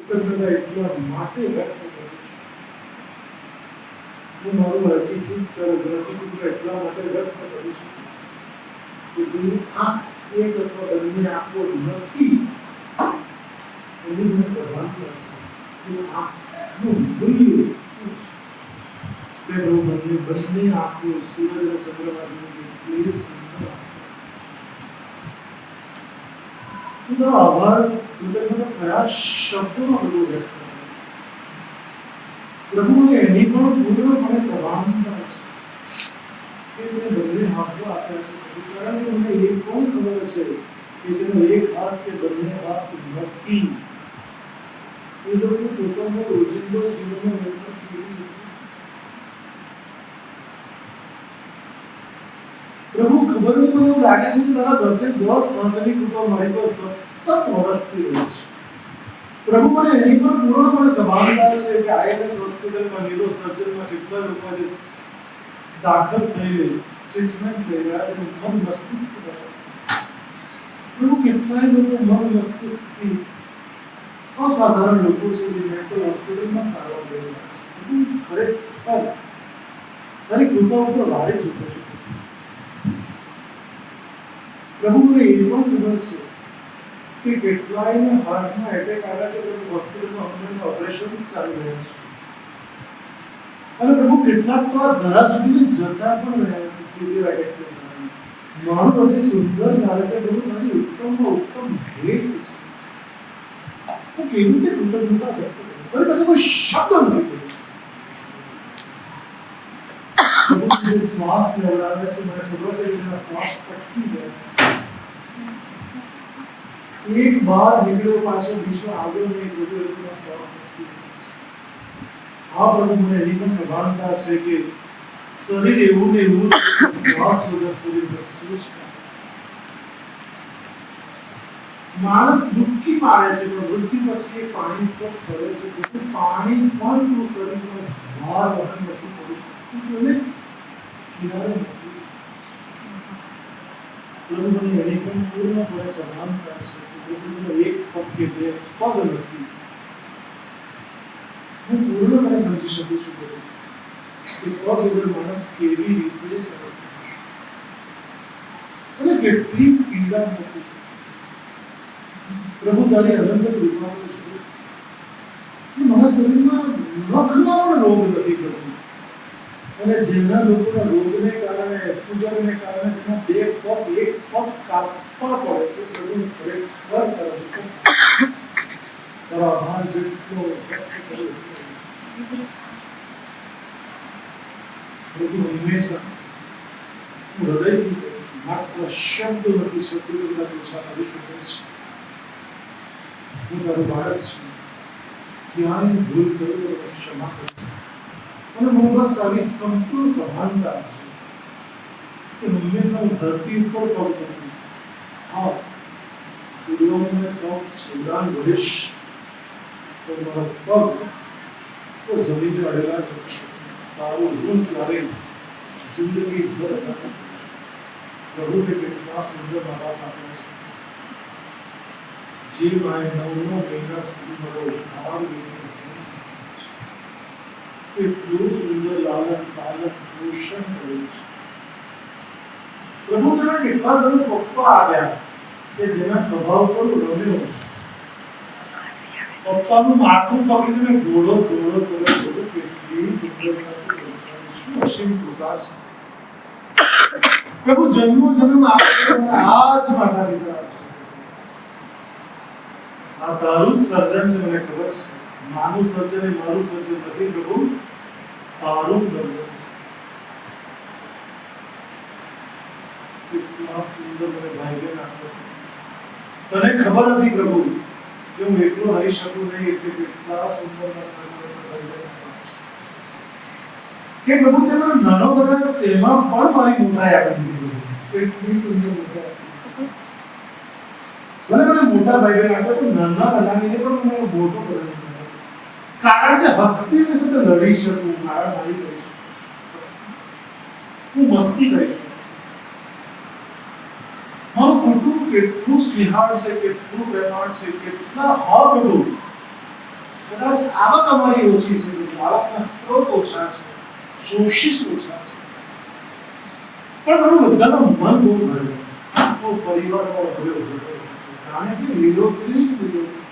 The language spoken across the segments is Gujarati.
કૃતજ્ઞતા એટલા માટે વ્યક્ત કરું છું. હું મારું ગ્રેટિટ્યુડ એટલા માટે વ્યક્ત કરું છું કે જેની આંખ એક અથવા બંને આંખો નથી એની મને સભાનતા છે કે આંખનું મૂલ્ય શું છે. તે બંને આંખો સૂરજ અને ચંદ્રમા જેવી કેટલી સુંદર. હું તારો આભાર કૃતજ્ઞતા કયા શબ્દોમાં બધું વ્યક્ત કરું. પ્રભુ મને એની પણ પૂર્ણપણે સભાનતા છે કે મને બંને હાથો આપ્યા છે. કારણ કે મને એ પણ ખબર છે કે જેનો એક હાથ કે બંને હાથ નથી એ લોકો પોતાનો રોજિંદો જીવનનો વ્યવહાર કેવી રીતે. પ્રભુ ખબર નહીં, મને એવું લાગે છે કે તારા 10 હાથની કૃપા મારી પર સતત વરસતી રહે છે. પ્રભુ મને એની પણ પૂર્ણપણે સભાનતા છે કે આઈએલએસ હોસ્પિટલમાં ન્યુરો સર્જનમાં કેટલા લોકો જે દાખલ થઈને ટ્રીટમેન્ટ લઈ રહ્યા છે મન મસ્તિષ્ક દ્વારા. પ્રભુ કેટલાય લોકો મન મસ્તિષ્કથી અસાધારણ લોકો છે જે મેન્ટલ હોસ્પિટલમાં સારવાર લઈ રહ્યા છે. ખરેખર તારી કૃપા ઉપર વારે ચૂકો છું. પ્રભુ મને એ પણ ખબર છે કે કેટલાયને હાર્ટમાં એટેક આવ્યા છે તો હોસ્પિટલમાં હમણાં ઓપરેશન્સ ચાલી રહ્યા છે. અને પ્રભુ કેટલાક તો આ ધરા સુધી જતા પણ રહ્યા છે સિવિયર એટેક. મારું હૃદય સુંદર ચાલે છે. પ્રભુ તારી ઉત્તમમાં ઉત્તમ ભેટ છે. હું કેવી રીતે કૃતજ્ઞતા વ્યક્ત કરું? મારી પાસે કોઈ શબ્દ નથી. પ્રભુ જે શ્વાસ લેવડાવે છે મને ખબર છે કે એના શ્વાસ અટકી ગયા છે. એક બાર નીકળ્યો પાછો બીજો આવ્યો નહીં, બધું એટલો શ્વાસ અટકી ગયો. આ પ્રભુ મને એની પણ સભાનતા છે કે શરીર એવું ને એવું શ્વાસ વગર શરીર શ્રેષ્ઠ. માણસ ડૂબકી મારે છે પણ મૃત્યુ પછી એ પાણી પર ફરે છે. પાણી પણ તું શરીરનો ભાર વહન નથી કરી શકતું. કિનારે નથી. પ્રભુ મને એની પણ પૂર્ણપણે સભાનતા છે કે પ્રભુનો એક પગ કે બે પગ નથી. હું પૂર્ણપણે સમજી શકું છું કે પગ વગર માણસ કેવી રીતે ચાલે અને કેટલી પીડા નથી. પ્રભુ તારી અનંત કૃપાનો છું. મારા શરીરમાં નખનો પણ રોગ નથી પ્રભુ. અને જેના લોકોના રોગને કારણે સુગરને કારણે જેના બે પગ એક પગ કાપવા પડે છે પ્રભુ ખરેખર તારો આભાર જેટલો પ્રભુ હંમેશા હું હૃદયથી કહું છું. માત્ર શબ્દ નથી શબ્દોના ઓછા કરી શકે છે. હું તારું બાળક છું. ક્યાંય ભૂલ કરું તો ક્ષમા કરું. અને મને બસ આવી સંપૂર્ણ સભાનતા છે કે હંમેશા હું ધરતી ઉપર પગ નથી. હા, પૂર્વમાં સૌ સુદાન ભરીશ તો મારા પગ તો જમીને અડેલા જશે. તારું ઋણ ક્યારે જિંદગી ભર પ્રભુ કે કેટલા સુંદર મારા આપ્યા છે. જે માએ 9 મહિના સુધી મારો ઉદ્ધાર લીધો છે. એટલું સુંદર લાલન પાલન પોષણ કર્યું છે. પ્રભુ તેના કેટલા સરસ પપ્પા આવ્યા કે જેના ખભા ઉપર રમ્યો. પપ્પાનું માથું પકડીને ઘોડો ઘોડો કર્યો. કેટલી સુંદરતા છે. શું અસીમ કૃપા છે. પ્રભુ જન્મો જન્મ આપણે આ જ માતા પિતા છે. આ તારું જ સર્જન છે. મને ખબર છે માનું સર્જન એ મારું સર્જન નથી પ્રભુ, તારું સર્જન છે. કેટલા સુંદર મને ભાઈ બહેન આપ્યા. તને ખબર નથી પ્રભુ કે હું એટલો રહી શકું નહીં એટલે કેટલા સુંદર કે પ્રભુ તેમાં નાનો બધા તેમાં પણ મારી મોટાઈ આપી દીધી. કેટલી સુંદર મોટાઈ આપી. ભલે મને મોટા ભાઈ બહેન આપ્યા પણ નાના બનાવીને પણ મને મોટો કર્યો. કારણ કે ભક્તિ સાથે લડી શકું, મારા મારી કરી શકું, હું મસ્તી કરી શકું. મારું કુટુંબ કેટલું સ્નેહાળ છે, કેટલું પ્રેમાળ છે, કેટલા હા બધું આવક અમારી ઓછી છે, આવકના સ્ત્રોત ઓછા છે, સોર્સિસ ઓછા છે, પણ મારું બધાનો મન બહુ ભરેલો છે, આખો પરિવાર બહુ ભરેલો છે, જાણે કે લીલોતરી જ લીલોતરી.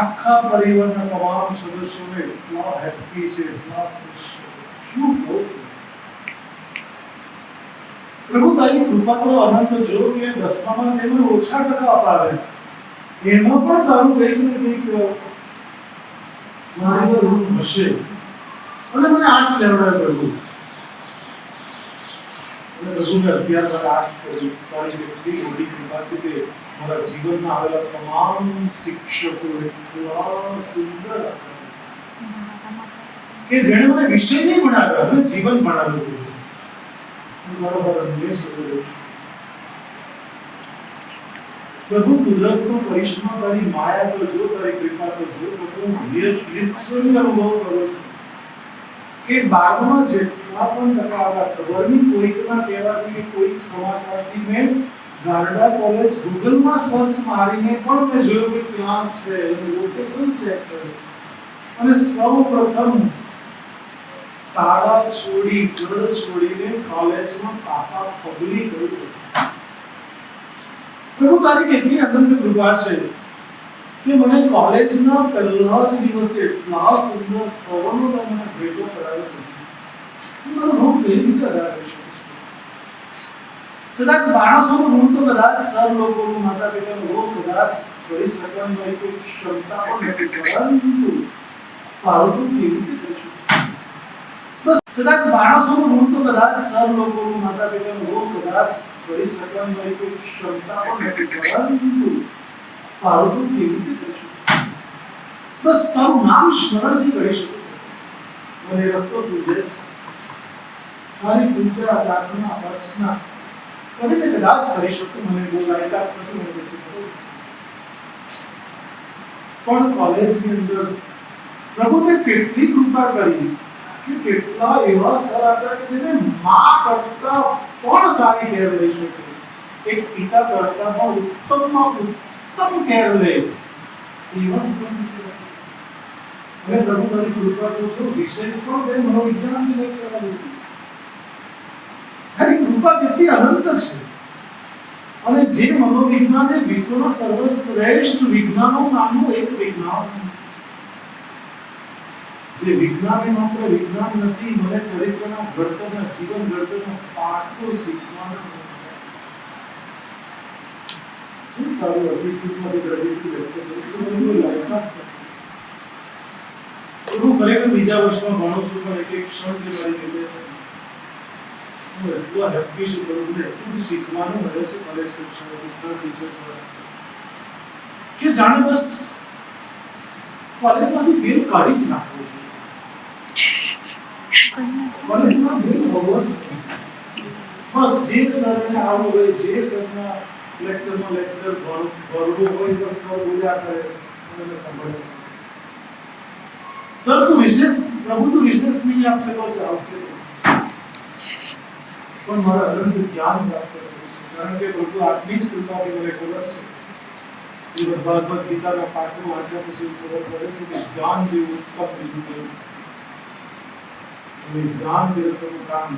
આખા પરિવારના તમામ સદસ્યોને એટલા હેપી છે, એટલા ખુશ છે, શું કહું. પ્રભુ તારી કૃપા તો અનંત જો કે 10માં તેમને ઓછા ટકા અપાવે, એમાં પણ તારું કંઈક ને કંઈક મારી પર રૂપ હશે. અને મને આર્ટ્સ લેવડાવે પ્રભુ, અને પ્રભુ મેં અગિયાર વાર આર્ટ્સ કરી. તારી એટલી મોટી કૃપા છે કે મારા જીવનમાં આવેલા તમામ શિક્ષકો એટલા સુંદર કે જેણે મને વિષય નહીં ભણાવ્યા, મને જીવન ભણાવ્યું. પ્રભુ કુદરતનો કરિશ્મા, તારી માયા તો જો, તારી કૃપા તો જો, હું લિટરલી અનુભવ કરું છું કે 12માં જેટલા પણ ટકા આવ્યા, ખબર નહીં કોઈકના કહેવાથી કે કોઈક સમાચારથી મેં ગારડા કોલેજ ગૂગલમાં સર્ચ મારીને પણ મેં જોયું કે ક્યાં છે, લોકેશન ચેક કર્યું, અને સૌપ્રથમ શાળા છોડી, ઘર છોડીને કોલેજમાં પાપા પગલી કર્યું. પ્રભુ તારી કેટલી અનંત કૃપા છે કે મને કોલેજના પહેલા જ દિવસે એટલા સુંદર સવર્ણો મને ભેટો કરાવ્યો. હું મારો રોગ કેવી રીતે અદા કરી શકું છું? કદાચ માણસોનું ઋણ તો કદાચ સર લોકોનું, માતા પિતાનું રોગ કદાચ કરી શકવાની મારી કોઈ ક્ષમતા પણ નથી, પરંતુ પાળતું કેવી રીતે કરી શકું? બસ કદાચ માણસોનું ઋણ તો કદાચ સર લોકોનું, માતા પિતાનું રોગ કદાચ કરી શકવાની મારી કોઈ ક્ષમતા પણ નથી, પરંતુ પાળતું કેવી રીતે કરી શકું? બસ તારું નામ સ્મરણથી કરી શકું. મને રસ્તો સૂઝે છે. મારી પૂજા, પ્રાર્થના, અર્ચના કરીને કદાચ કરી શકું. મને બહુ લાયકાત નથી, મને શીખવું. પણ કોલેજની અંદર પ્રભુ તે કેટલી કૃપા કરી કે કેટલા એવા સર હતા કે જેને મા કરતા પણ સારી કેર લઈ શકે, એક પિતા કરતા પણ ઉત્તમમાં ઉત્તમ કેર લે એવા સર છે. અને પ્રભુ તારી કૃપા તો જો વિષય પણ તે મનોવિજ્ઞાન સિલેક્ટ કરાવ્યું. તારી કૃપા કેટલી અનંત છે. અને જે મનોવિજ્ઞાન એ વિશ્વના સર્વશ્રેષ્ઠ વિજ્ઞાનો નામનું એક વિજ્ઞાન, જે વિજ્ઞાન એ માત્ર વિજ્ઞાન નથી, મને ચરિત્રના ઘડતરના, જીવન ઘડતરના પાઠો શીખવાનો. શું તારું અતિથિમાંથી ગ્રેજ્યુએટ વ્યક્ત કરું લાયકાત હું ખરેખર બીજા વર્ષમાં ભણું છું, પણ એક ક્ષણ જે મારી રીતે છે, હું એટલો હેપી છું. કરું મને એટલું શીખવાનું મળે છે કોલેજ શિક્ષણ સર ટીચર કે જાણે બસ કોલેજમાંથી બિલ કાઢી જ નાખવું જોઈએ. કોલેજમાં બિલ હોવો જ બસ જે સરને આવવું હોય, જે સરના લેક્ચરમાં લેક્ચર ભરવું હોય તો સર બોલ્યા કરે અને સાંભળે. સર તું વિશેષ, પ્રભુ તું વિશેષ નહીં આપશે તો ચાલશે, પણ મારા અનંત જ્ઞાન પ્રાપ્ત કરવું છે. કારણ કે પ્રભુ આટલી જ કૃપાથી મને ખબર છે, શ્રીમદ ભાગવત ગીતાના પાઠો વાંચ્યા પછી ખબર પડે છે કે જ્ઞાન જેવું ઉત્તમ બીજું કંઈ નથી. અને જ્ઞાન પીરસવાનું કામ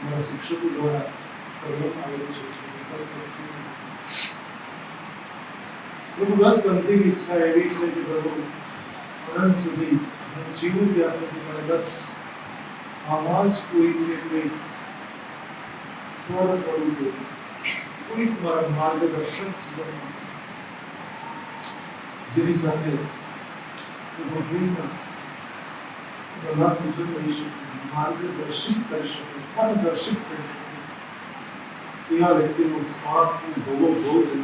મારા શિક્ષકો દ્વારા કરવામાં આવેલું છે. પ્રભુ બસ અંતિમ ઈચ્છા એવી છે કે પ્રભુ અનંત સુધી હું જીવું ત્યાં સુધી મને બસ આવા જ કોઈને કોઈ સર સ્વરૂપે કોઈક મારા માર્ગદર્શક જીવનમાં જેની સાથે હું હંમેશા સલાહ સૂચન કરી શકું, માર્ગદર્શિત કરી શકું, માર્ગદર્શિત કરી શકું, એવા વ્યક્તિનો સાથ હું બહુ જરૂરી છું.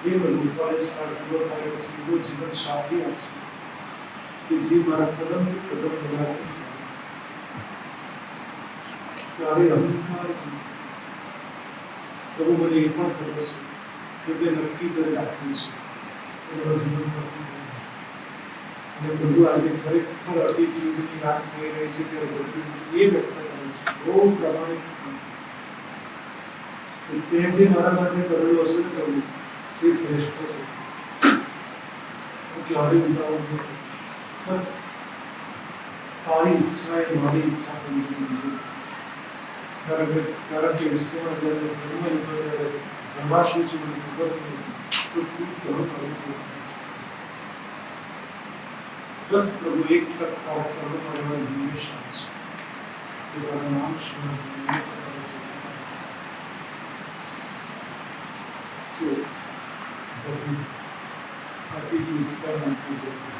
એ બધું કોલેજ કાળ પૂરો થાય પછી એવો જીવન સાથી આપશે કે જે મારા કદમથી કદમ વધારે ત્યારે અહંકાર છે. પ્રભુ મને એ પણ ખબર છે કે તે નક્કી કરી રાખી છે કે મારું જીવન સફળ થાય. અને પ્રભુ આજે ખરેખર એટીટ્યુડની વાત કહી રહી છે કે બધું એ વ્યક્ત કરે છે બહુ પ્રમાણિક તે જે મારા માટે કરેલું હશે ને પ્રભુ એ શ્રેષ્ઠ છે ક્યારે વિતાવું બસ તારી ઈચ્છા એ મારી ઈચ્છા સમજી મંજૂર કારણ કે વિશ્વમાં જ્યારે જન્મ લીધો ત્યારે ભગવાન શું છે મને ખબર નથી તો તું કહો કરું બસ પ્રભુ એક તક તારા ચરણોમાં રહેવાની હંમેશા છે કે તારું નામ શું હંમેશા તારા ચરણોમાં છે. So, that is attitude for my people.